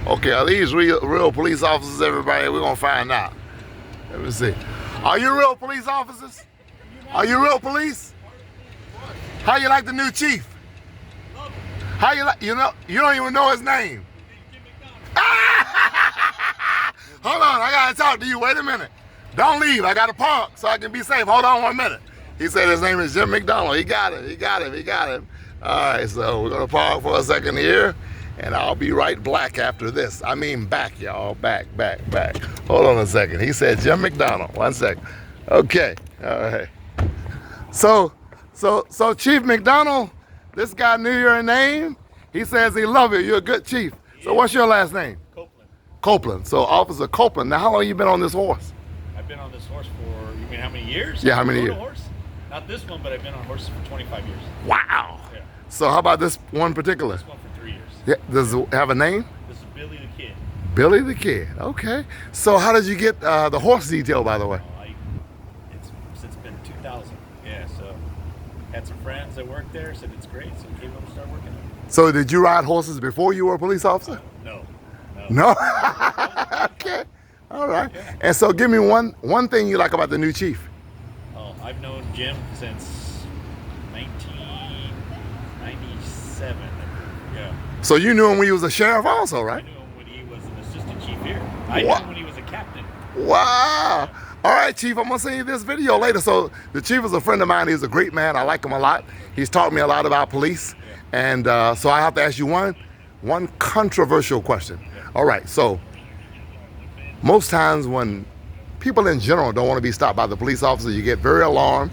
Okay, are these real police officers, everybody? We're gonna find out. Let me see. Are you real police officers? Are you real police? How you like the new chief? How you like, you don't even know his name. Hold on, I gotta talk to you. Wait a minute. Don't leave, I gotta park so I can be safe. Hold on 1 minute. He said his name is Jim McDonald. He got him. All right, so we're gonna park for a second here, and I'll be right back after this. I mean back, y'all, back. Hold on a second. He said Jim McDonald. 1 second. Okay, all right. So Chief McDonald, this guy knew your name. He says he loves you. You're a good chief. So what's your last name? Copeland. Copeland. So Officer Copeland. Now, how long have you been on this horse? I've been on this horse for, you mean how many years? Yeah, how many years? Horse? Not this one, but I've been on horses for 25 years. Wow. Yeah. So how about this one particular? This one for 3 years. Yeah. Does it have a name? This is Billy the Kid. Billy the Kid. Okay. So how did you get the horse detail, by the way? It's since been 2000. Yeah, so had some friends that worked there, said it's great, so we came over and started working there. So did you ride horses before you were a police officer? No. Okay. All right. Yeah. And so give me one thing you like about the new chief. Oh, I've known Jim since 1997. Yeah. So you knew him when he was a sheriff also, right? I knew him when he was an assistant chief here. I knew him when he was a captain. Wow. All right, Chief, I'm going to send you this video later. So the chief is a friend of mine. He's a great man. I like him a lot. He's taught me a lot about police. Yeah. And so I have to ask you one controversial question. Yeah. All right, so most times when people in general don't want to be stopped by the police officer, you get very alarmed.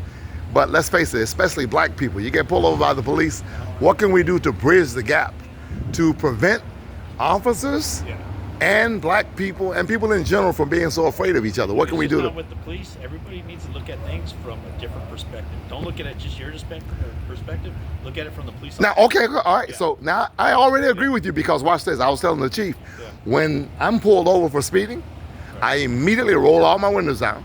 But let's face it, especially black people, you get pulled over by the police. What can we do to bridge the gap to prevent officers and black people and people in general from being so afraid of each other? What can we do? With the police, everybody needs to look at things from a different perspective. Don't look at it just your perspective. Look at it from the police. Now, okay, all right. Yeah. So now I already agree with you because watch this. I was telling the chief, when I'm pulled over for speeding, I immediately roll all my windows down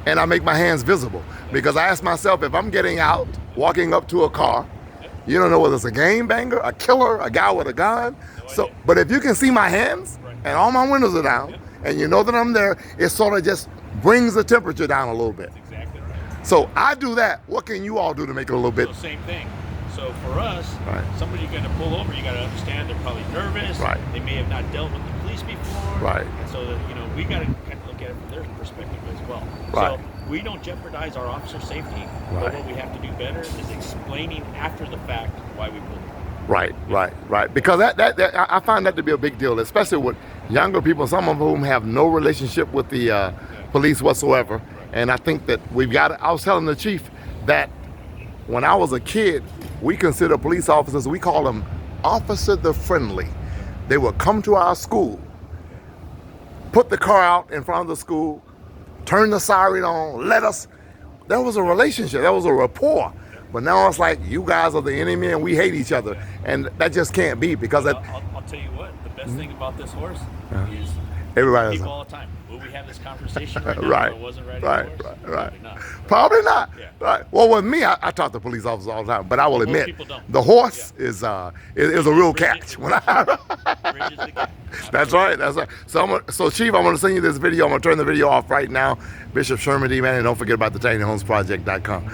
and I make my hands visible because I ask myself, if I'm getting out, walking up to a car, you don't know whether it's a game banger, a killer, a guy with a gun. So, but if you can see my hands and all my windows are down and you know that I'm there, it sort of just brings the temperature down a little bit. That's exactly right. So I do that. What can you all do to make it a little bit? So same thing. So for us, somebody going to pull over, you got to understand they're probably nervous. Right. They may have not dealt with the police before. Right. And so that, we got to kind of look at it from their perspective as well. Right. So we don't jeopardize our officer safety. But what we have to do better is explaining after the fact why we pulled them. Right. Because that I find that to be a big deal, especially with younger people, some of whom have no relationship with the police whatsoever. And I think that I was telling the chief that when I was a kid, we consider police officers, we call them Officer the Friendly. They would come to our school, put the car out in front of the school, turn the siren on, there was a relationship, there was a rapport. But now it's like, you guys are the enemy and we hate each other. And that just can't be because I'll tell you what, the best thing about this horse is everybody people all the time. Will we have this conversation right now? Right. If I wasn't riding Right. Not. Probably not. Yeah. Right. Well, with me, I talk to police officers all the time, but I will admit, people don't. the horse is a real catch. When Bridges the gap. That's right. So Chief, I'm going to send you this video. I'm going to turn the video off right now. Bishop Sherman, D.Manning. Don't forget about the tinyhomes project.com.